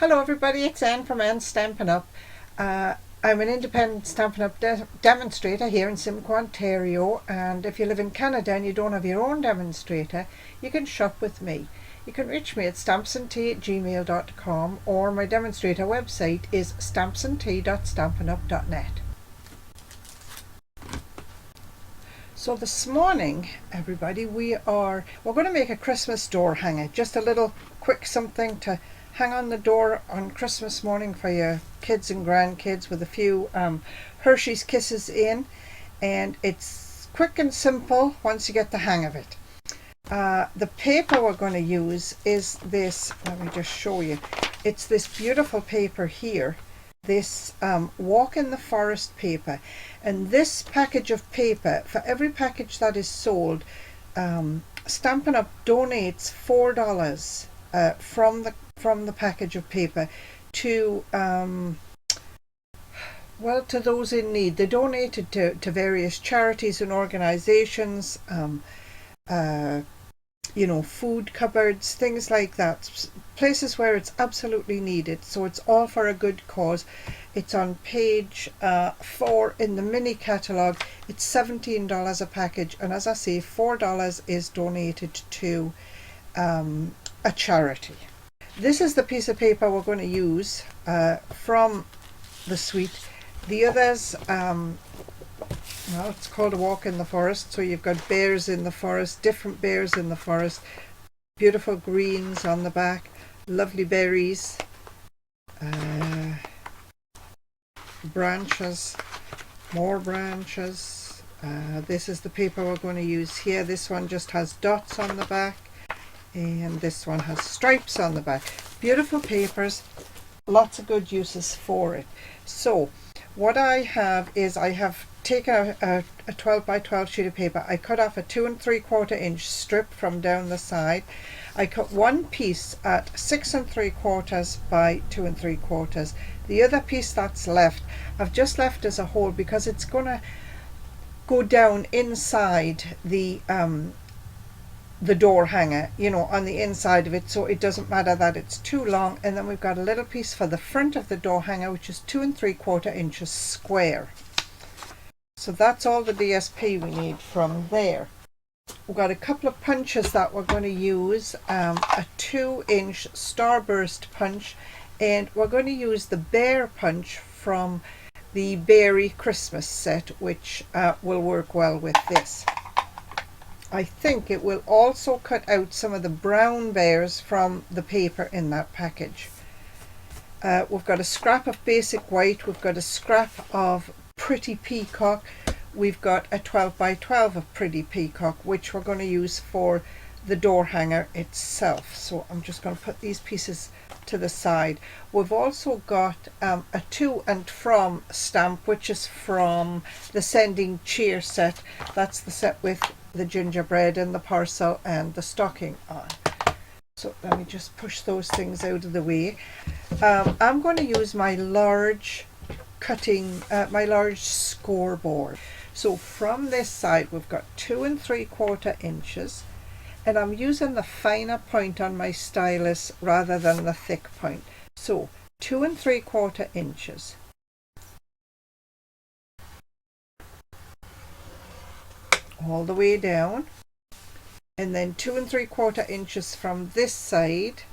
Hello everybody, it's Anne from Anne's Stampin' Up. I'm an independent Stampin' Up demonstrator here in Simcoe, Ontario, and if you live in Canada and you don't have your own demonstrator, you can shop with me. You can reach me at stampsandtea@gmail.com, or my demonstrator website is stampsandtea.stampinup.net. So this morning, everybody, we're going to make a Christmas door hanger, just a little quick something to hang on the door on Christmas morning for your kids and grandkids, with a few Hershey's Kisses in, and it's quick and simple once you get the hang of it. The paper we're going to use is this. Let me just show you. It's this beautiful paper here, this Walk in the Forest paper, and this package of paper, for every package that is sold, Stampin' Up donates $4 from the package of paper to to those in need. They donate it to various charities and organizations, food cupboards, things like that, places where it's absolutely needed. So it's all for a good cause. It's on page 4 in the mini catalogue. It's $17 a package, and as I say, $4 is donated to a charity. This is the piece of paper we're going to use from the suite. The others, it's called A Walk in the Forest, so you've got bears in the forest, different bears in the forest, beautiful greens on the back, lovely berries, branches, more branches. This is the paper we're going to use here. This one just has dots on the back, and this one has stripes on the back. Beautiful papers, lots of good uses for it. So what I have is, I have taken a 12 by 12 sheet of paper. I cut off a 2 3/4 inch strip from down the side. I cut one piece at 6 3/4 by 2 3/4. The other piece that's left, I've just left as a hole because it's gonna go down inside the door hanger, on the inside of it, so it doesn't matter that it's too long. And then we've got a little piece for the front of the door hanger, which is 2 3/4 inches square. So that's all the DSP we need from there. We've got a couple of punches that we're going to use, a 2-inch starburst punch, and we're going to use the bear punch from the Berry Christmas set, which will work well with this. I think it will also cut out some of the brown bears from the paper in that package. We've got a scrap of basic white, we've got a scrap of Pretty Peacock, we've got a 12 by 12 of Pretty Peacock, which we're going to use for the door hanger itself. So I'm just going to put these pieces to the side. We've also got a to and from stamp, which is from the Sending Cheer set. That's the set with the gingerbread and the parcel and the stocking on. So let me just push those things out of the way. I'm going to use my large scoreboard. So from this side we've got 2 3/4 inches, and I'm using the finer point on my stylus rather than the thick point. So 2 3/4 inches. All the way down, and then 2 3/4 inches from this side,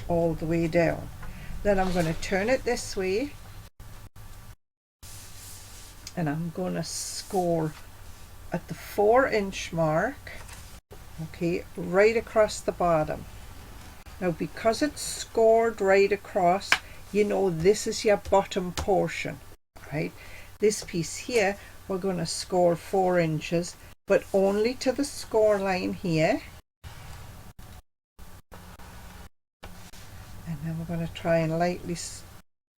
all the way down. Then I'm going to turn it this way, and I'm going to score at the 4-inch mark, okay, right across the bottom. Now because it's scored right across, this is your bottom portion, right? This piece here, we're going to score 4 inches, but only to the score line here. And then we're going to try and lightly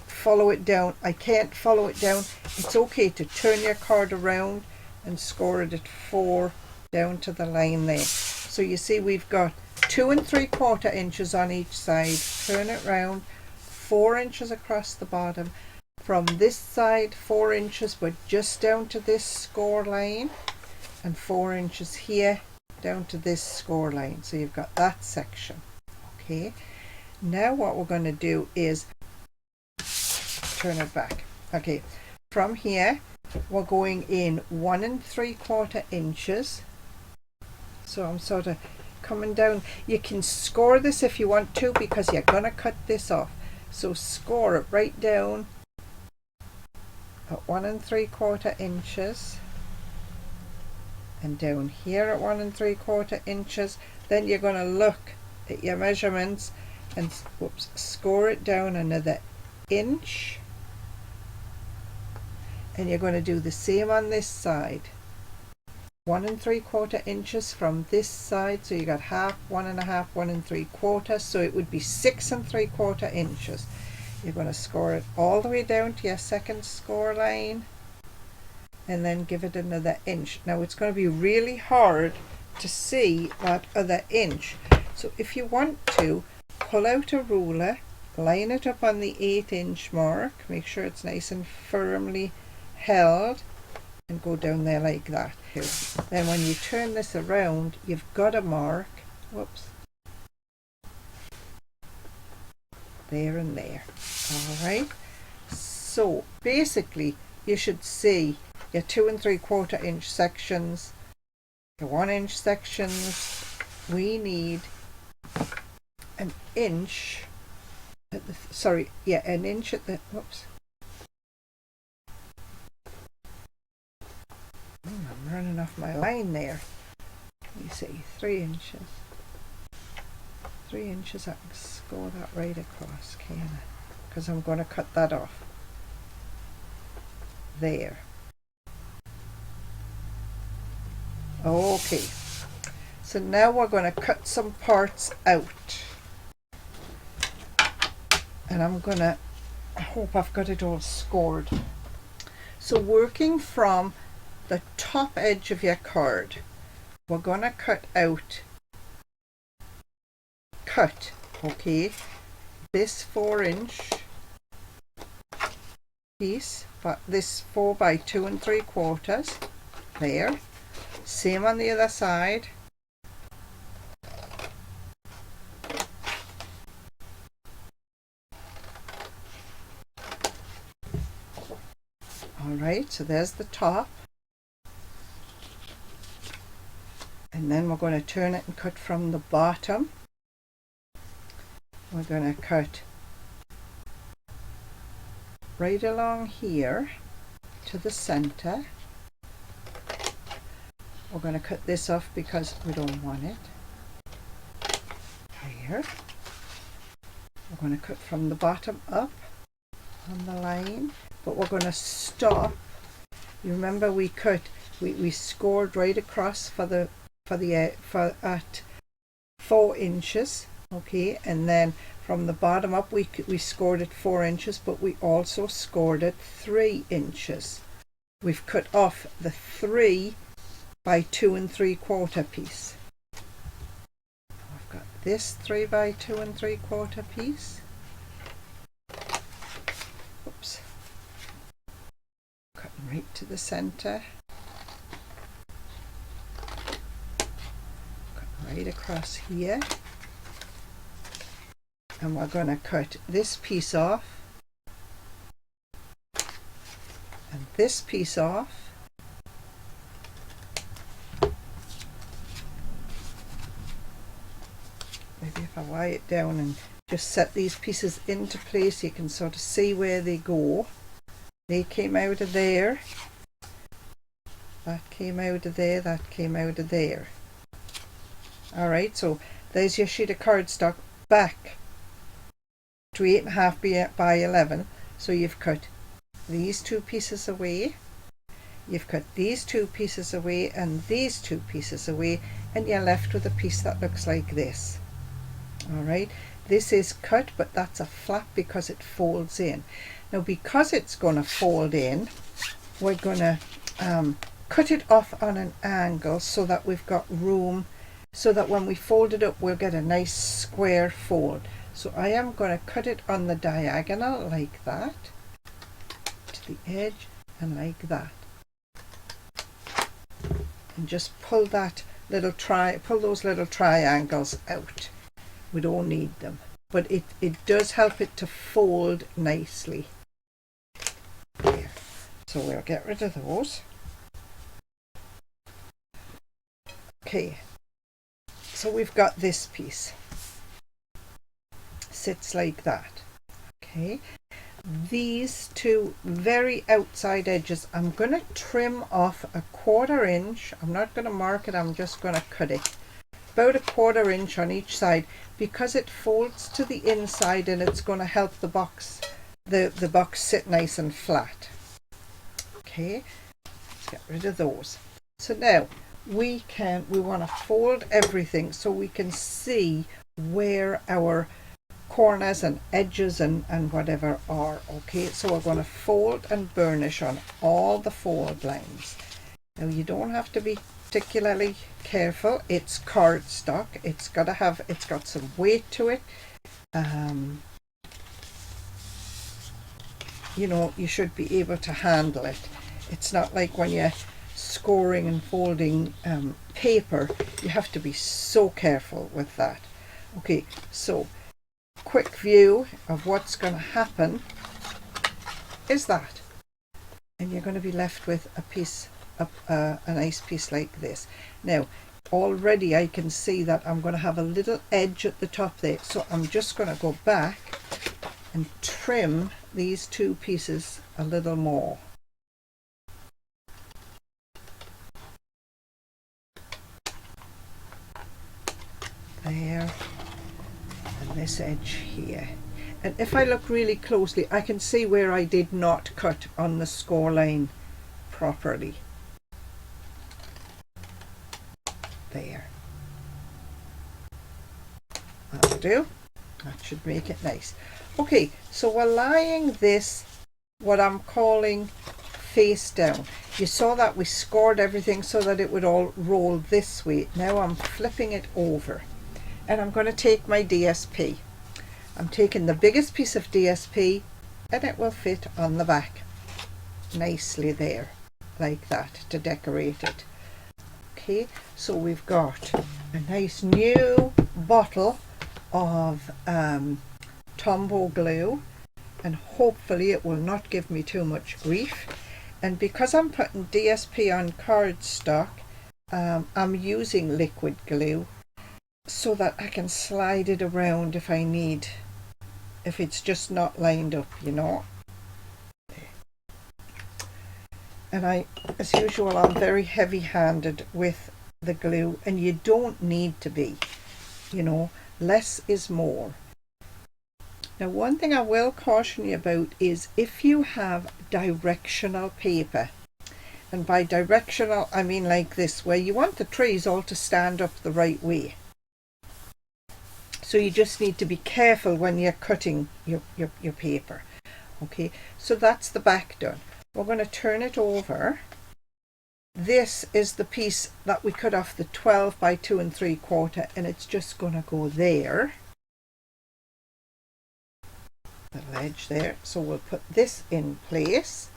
follow it down. I can't follow it down. It's okay to turn your card around and score it at 4 down to the line there. So you see we've got 2 3/4 inches on each side. Turn it round, 4 inches across the bottom. From this side 4 inches, but just down to this score line, and 4 inches here down to this score line. So you've got that section. Okay, now what we're going to do is turn it back. Okay, from here we're going in 1 3/4 inches. So I'm sort of coming down. You can score this if you want to, because you're going to cut this off. So score it right down at 1 3/4 inches, and down here at 1 3/4 inches. Then you're going to look at your measurements and whoops, score it down another inch, and you're going to do the same on this side. 1 3/4 inches from this side, so you got half, 1 1/2, 1 3/4, so it would be 6 3/4 inches. You're going to score it all the way down to your second score line, and then give it another inch. Now it's going to be really hard to see that other inch, so if you want to, pull out a ruler, line it up on the 8-inch mark, make sure it's nice and firmly held, and go down there like that. Here. Then when you turn this around, you've got a mark, whoops, there and there. Alright, so basically you should see your 2 3/4 inch sections, your 1 inch sections. We need an inch at the, an inch at the, whoops. I'm running off my line there. Let me see, 3 inches. 3 inches, I can score that right across, can I? Because I'm going to cut that off. There. Okay. So now we're going to cut some parts out. And I'm going to, I hope I've got it all scored. So working from the top edge of your card, we're going to cut out, okay, this 4-inch piece, but this 4 by 2 3/4 there. Same on the other side. Alright, so there's the top. And then we're going to turn it and cut from the bottom. We're going to cut right along here to the center. We're going to cut this off because we don't want it. There. We're going to cut from the bottom up on the line, but we're going to stop. You remember we scored right across for at 4 inches, okay, and then from the bottom up we scored it 4 inches, but we also scored it 3 inches. We've cut off the 3 by 2 3/4 piece. I've got this 3 by 2 3/4 piece. Oops. Cutting right to the center. Right across here, and we're going to cut this piece off and this piece off, maybe if I lie it down and just set these pieces into place, you can sort of see where they go. They came out of there, that came out of there, that came out of there. Alright, so there's your sheet of cardstock back to 8.5 by 11. So you've cut these 2 pieces away, you've cut these 2 pieces away and these 2 pieces away, and you're left with a piece that looks like this. Alright, this is cut, but that's a flap because it folds in. Now because it's going to fold in, we're going to cut it off on an angle so that we've got room, so that when we fold it up we'll get a nice square fold. So I am going to cut it on the diagonal like that to the edge and like that, and just pull that pull those little triangles out. We don't need them, but it does help it to fold nicely. There. So we'll get rid of those. Okay, so we've got this piece. Sits like that. Okay, these two very outside edges, I'm going to trim off a 1/4 inch. I'm not going to mark it, I'm just going to cut it. About a 1/4 inch on each side, because it folds to the inside and it's going to help the box, the box sit nice and flat. Okay, let's get rid of those. So now we want to fold everything so we can see where our corners and edges and whatever are. Okay, so we're going to fold and burnish on all the fold lines. Now you don't have to be particularly careful. It's cardstock. It's got some weight to it. You know, you should be able to handle it. It's not like when you're scoring and folding paper. You have to be so careful with that. Okay, so quick view of what's going to happen is that, and you're going to be left with a piece of a nice piece like this. Now already I can see that I'm going to have a little edge at the top there, so I'm just going to go back and trim these two pieces a little more. There, and this edge here. And if I look really closely, I can see where I did not cut on the score line properly. There. That'll do. That should make it nice. Okay, so we're lying this, what I'm calling, face down. You saw that we scored everything so that it would all roll this way. Now I'm flipping it over. And I'm going to take my DSP. I'm taking the biggest piece of DSP and it will fit on the back nicely there, like that, to decorate it. Okay, so we've got a nice new bottle of Tombow glue, and hopefully it will not give me too much grief. And because I'm putting DSP on cardstock, I'm using liquid glue, so that I can slide it around if I need, if it's just not lined up, you know. And as usual, I'm very heavy-handed with the glue, and you don't need to be, you know, less is more. Now one thing I will caution you about is if you have directional paper, and by directional I mean like this, where you want the trees all to stand up the right way. So you just need to be careful when you're cutting your paper. Okay, so that's the back done. We're going to turn it over. This is the piece that we cut off the 12 by 2 3/4, and it's just going to go there. Little edge there. So we'll put this in place.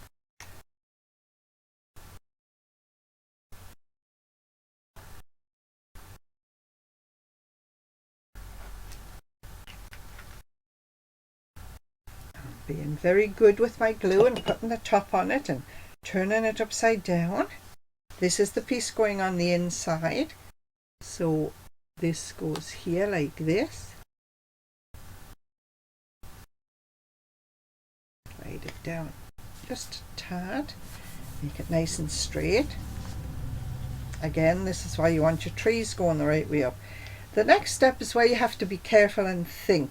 Being very good with my glue and putting the top on it and turning it upside down. This is the piece going on the inside, so this goes here like this. Slide it down just a tad, make it nice and straight. Again, this is why you want your trees going the right way up. The next step is where you have to be careful and think.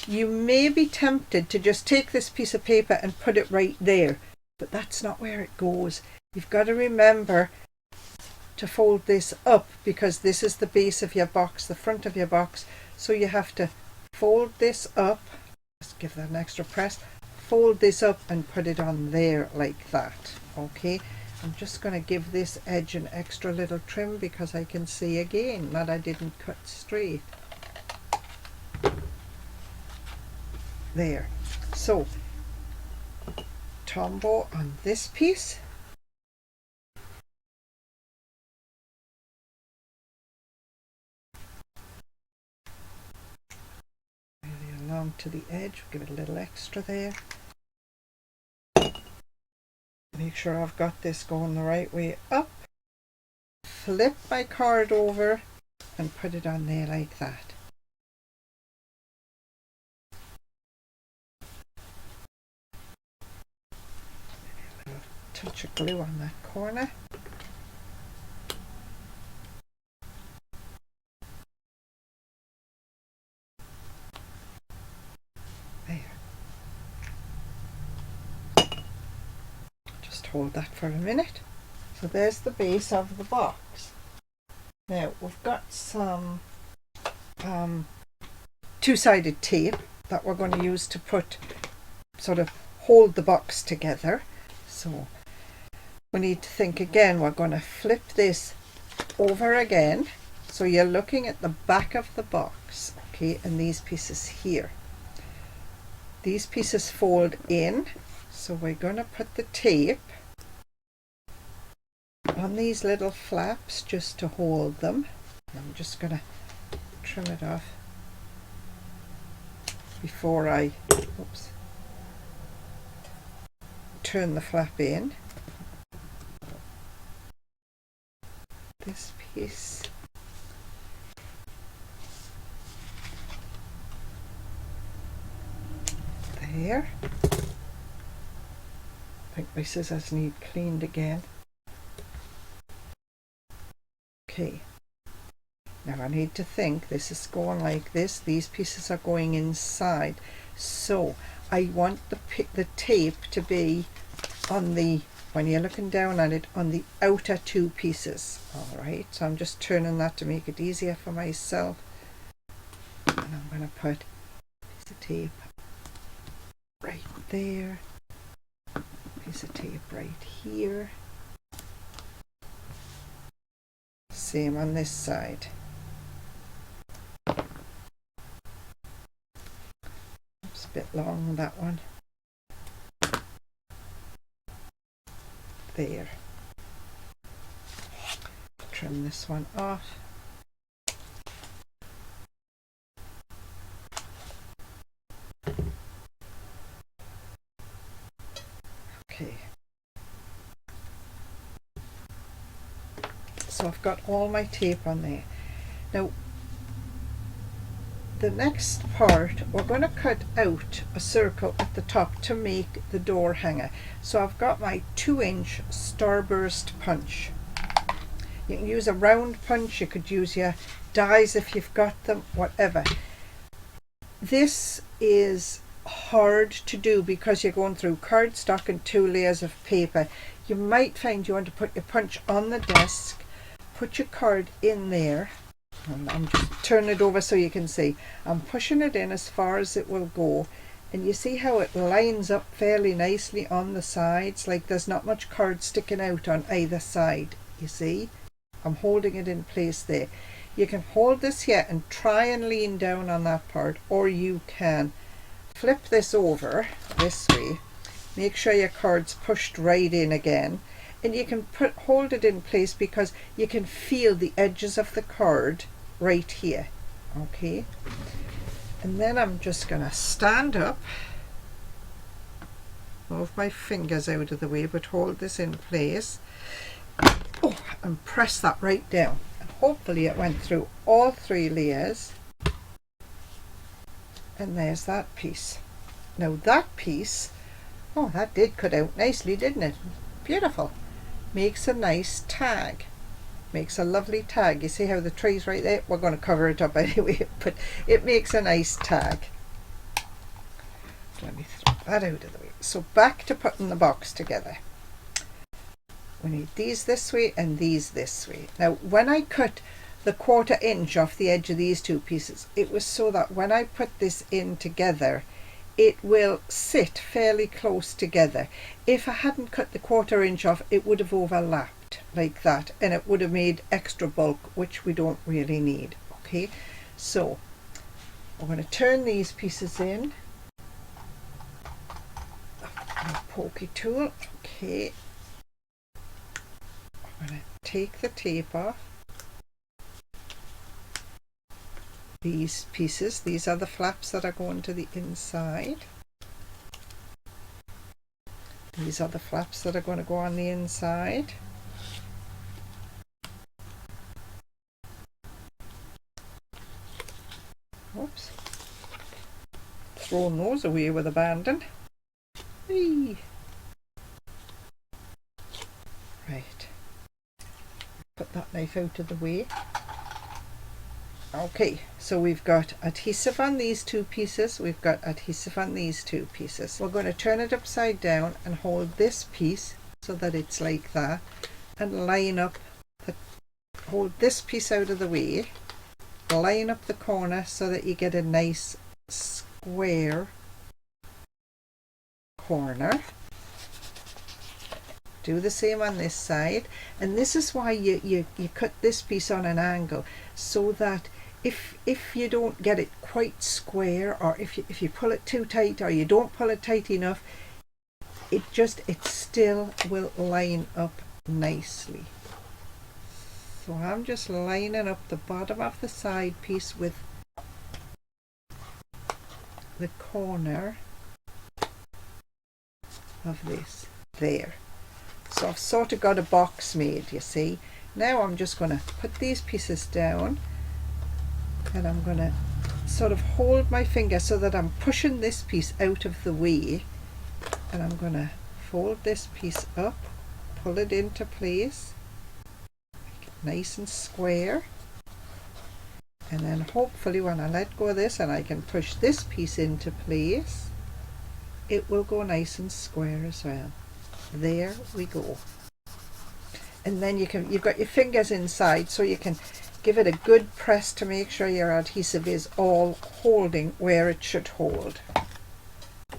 You may be tempted to just take this piece of paper and put it right there, but that's not where it goes. You've got to remember to fold this up, because this is the base of your box, the front of your box. So you have to fold this up, just give that an extra press, fold this up and put it on there like that. Okay, I'm just going to give this edge an extra little trim because I can see again that I didn't cut straight. There. So Tombow on this piece. onto the edge, give it a little extra there. Make sure I've got this going the right way up. Flip my card over and put it on there like that. A little touch of glue on that corner. There. Just hold that for a minute. So there's the base of the box. Now we've got some two-sided tape that we're going to use to sort of hold the box together. So we need to think again. We're going to flip this over again. So you're looking at the back of the box, okay, and these pieces here. These pieces fold in. So we're going to put the tape on these little flaps just to hold them. I'm just going to trim it off before I turn the flap in. This piece. There. I think my scissors need cleaned again. Okay. Now I need to think, this is going like this, these pieces are going inside. So I want the tape to be on the, when you're looking down at it, on the outer two pieces. Alright, so I'm just turning that to make it easier for myself. And I'm going to put a piece of tape right there, piece of tape right here. Same on this side. It's a bit long, that one. There. Trim this one off. Okay. So I've got all my tape on there. Now the next part, we're going to cut out a circle at the top to make the door hanger. So I've got my 2-inch starburst punch. You can use a round punch, you could use your dies if you've got them, whatever. This is hard to do because you're going through cardstock and 2 layers of paper. You might find you want to put your punch on the desk, put your card in there, and I'm just turning it over so you can see. I'm pushing it in as far as it will go, and you see how it lines up fairly nicely on the sides, like there's not much card sticking out on either side. You see, I'm holding it in place there. You can hold this here and try and lean down on that part, or you can flip this over this way, make sure your card's pushed right in again, and you can hold it in place because you can feel the edges of the card right here. Okay, and then I'm just gonna stand up, move my fingers out of the way, but hold this in place, and press that right down, and hopefully it went through all 3 layers. And there's that piece. Now that piece, oh, that did cut out nicely, didn't it? Beautiful. Makes a nice tag. Makes a lovely tag. You see how the tree's right there? We're going to cover it up anyway, but it makes a nice tag. Let me throw that out of the way. So back to putting the box together. We need these this way and these this way. Now when I cut the 1/4 inch off the edge of these 2 pieces, it was so that when I put this in together, it will sit fairly close together. If I hadn't cut the 1/4 inch off, it would have overlapped like that, and it would have made extra bulk, which we don't really need. Okay, so I'm going to turn these pieces in. My pokey tool. Okay, I'm going to take the tape off. these pieces. These are the flaps that are going to the inside. These are the flaps that are going to go on the inside. Oops. Throwing those away with abandon. Whee. Right. Put that knife out of the way. Okay, so we've got adhesive on these two pieces. We've got adhesive on these two pieces. We're going to turn it upside down and hold this piece so that it's like that, and line up hold this piece out of the way, line up the corner so that you get a nice square corner. Do the same on this side, and this is why you cut this piece on an angle, so that if you don't get it quite square, or if you pull it too tight or you don't pull it tight enough, it still will line up nicely. So I'm just lining up the bottom of the side piece with the corner of this there. So I've sort of got a box made, you see. Now I'm just going to put these pieces down, and I'm going to sort of hold my finger so that I'm pushing this piece out of the way, and I'm going to fold this piece up, pull it into place, make it nice and square, and then hopefully when I let go of this and I can push this piece into place, it will go nice and square as well. There we go. And then you've got your fingers inside, so you can give it a good press to make sure your adhesive is all holding where it should hold. Get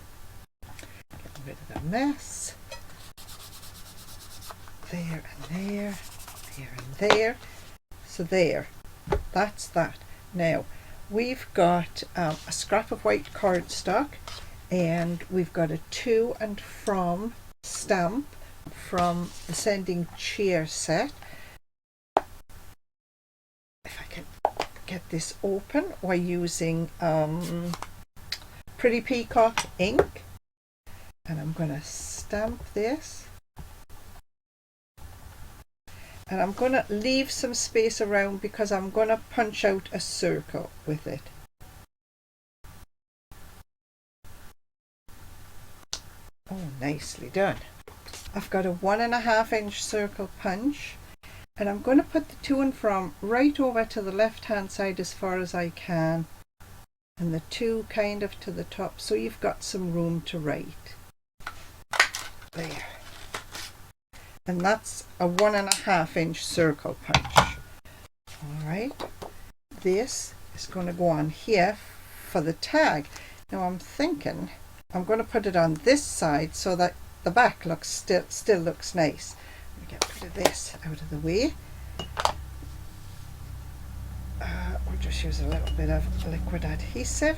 rid of the mess. There and there, there and there. So there, that's that. Now we've got a scrap of white cardstock, and we've got a to and from stamp from the Sending Cheer set. If I can get this open, we're using Pretty Peacock ink, and I'm going to stamp this, and I'm going to leave some space around because I'm going to punch out a circle with it. Oh, nicely done. I've got a 1.5 inch circle punch, and I'm going to put the to and from right over to the left hand side as far as I can, and the to kind of to the top, so you've got some room to write. There. And that's a 1.5 inch circle punch. Alright, this is going to go on here for the tag. Now I'm thinking I'm going to put it on this side so that the back looks still looks nice. Let me get rid of this out of the way. We'll just use a little bit of liquid adhesive.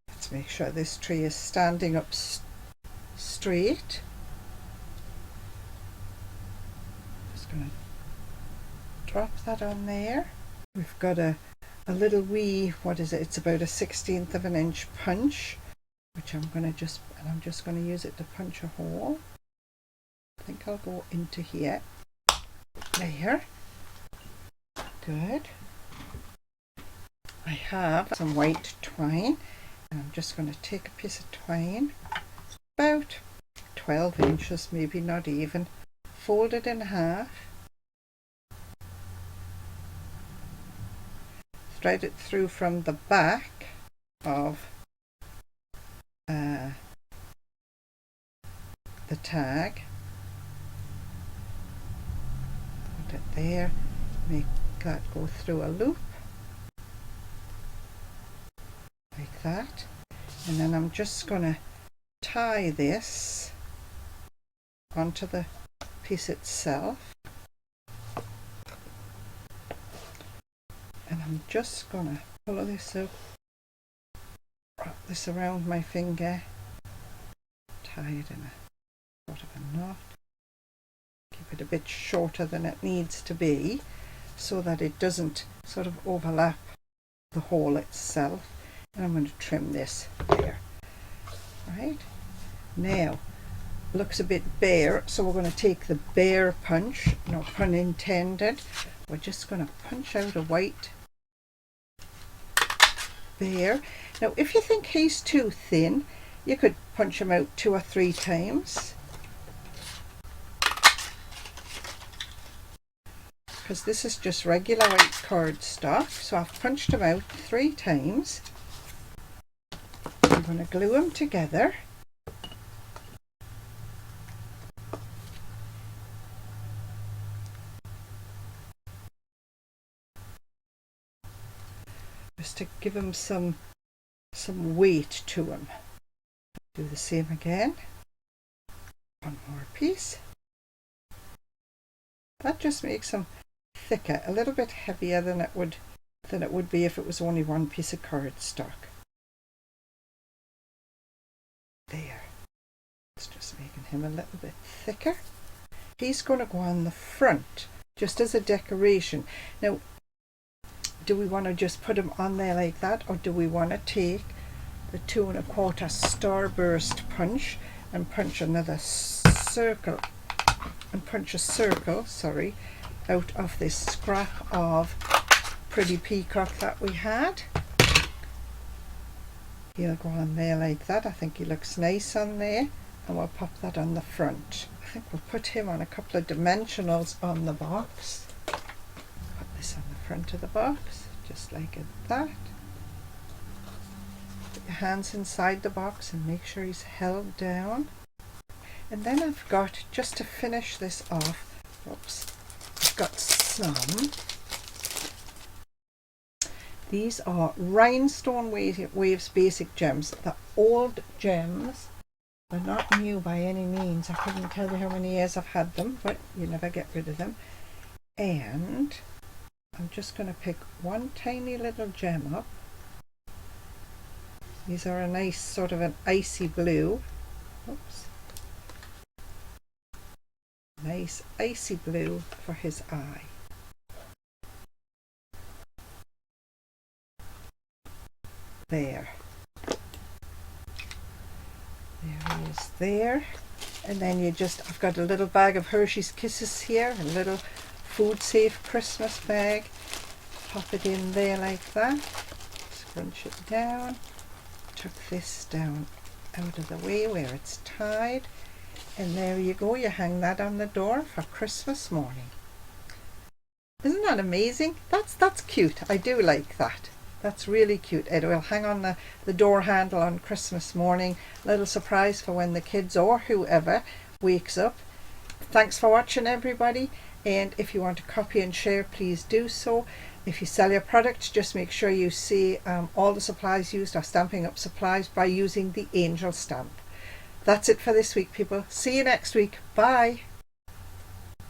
Let's make sure this tree is standing up straight. Just going to drop that on there. We've got a little wee, what is it? It's about a 1/16 of an inch punch, which I'm just going to use it to punch a hole. I think I'll go into here. There. Good. I have some white twine, and I'm just going to take a piece of twine, about 12 inches, maybe not even, fold it in half, thread it through from the back of the tag, put it there, make that go through a loop like that, and then I'm just going to tie this onto the piece itself, and I'm just going to pull this up, wrap this around my finger, tie it in a sort of a knot. Keep it a bit shorter than it needs to be so that it doesn't sort of overlap the hole itself. And I'm going to trim this there. Right, now looks a bit bare, so we're going to take the bare punch, no pun intended. We're just going to punch out a white bare. Now if you think he's too thin, you could punch him out 2 or 3 times, because this is just regular white cardstock. So I've punched him out 3 times. I'm going to glue them together. Just to give him some weight to him. Do the same again. One more piece. That just makes him thicker, a little bit heavier than it would be if it was only one piece of cardstock. There. It's just making him a little bit thicker. He's going to go on the front just as a decoration. Now, do we want to just put him on there like that, or do we want to take the 2 1/4 starburst punch and punch another circle, and punch a circle, sorry, out of this scrap of pretty peacock that we had? He'll go on there like that. I think he looks nice on there, and we'll pop that on the front. I think we'll put him on a couple of dimensionals on the box. Put this on the front of the box, just like that. Put your hands inside the box and make sure he's held down. And then I've got, just to finish this off, oops, I've got some. These are Rhinestone Waves Basic Gems. The old gems. They're not new by any means. I couldn't tell you how many years I've had them, but you never get rid of them. And I'm just going to pick one tiny little gem up. These are a nice sort of an icy blue. Oops. Nice icy blue for his eye. There. There he is there. And then you just, I've got a little bag of Hershey's Kisses here, a little food safe Christmas bag. Pop it in there like that. Scrunch it down. Tuck this down out of the way where it's tied. And there you go, you hang that on the door for Christmas morning. Isn't that amazing? That's cute. I do like that. That's really cute. It will hang on the door handle on Christmas morning. Little surprise for when the kids or whoever wakes up. Thanks for watching, everybody. And if you want to copy and share, please do so. If you sell your products, just make sure you see all the supplies used are Stampin' Up supplies by using the angel stamp. That's it for this week, people. See you next week. Bye.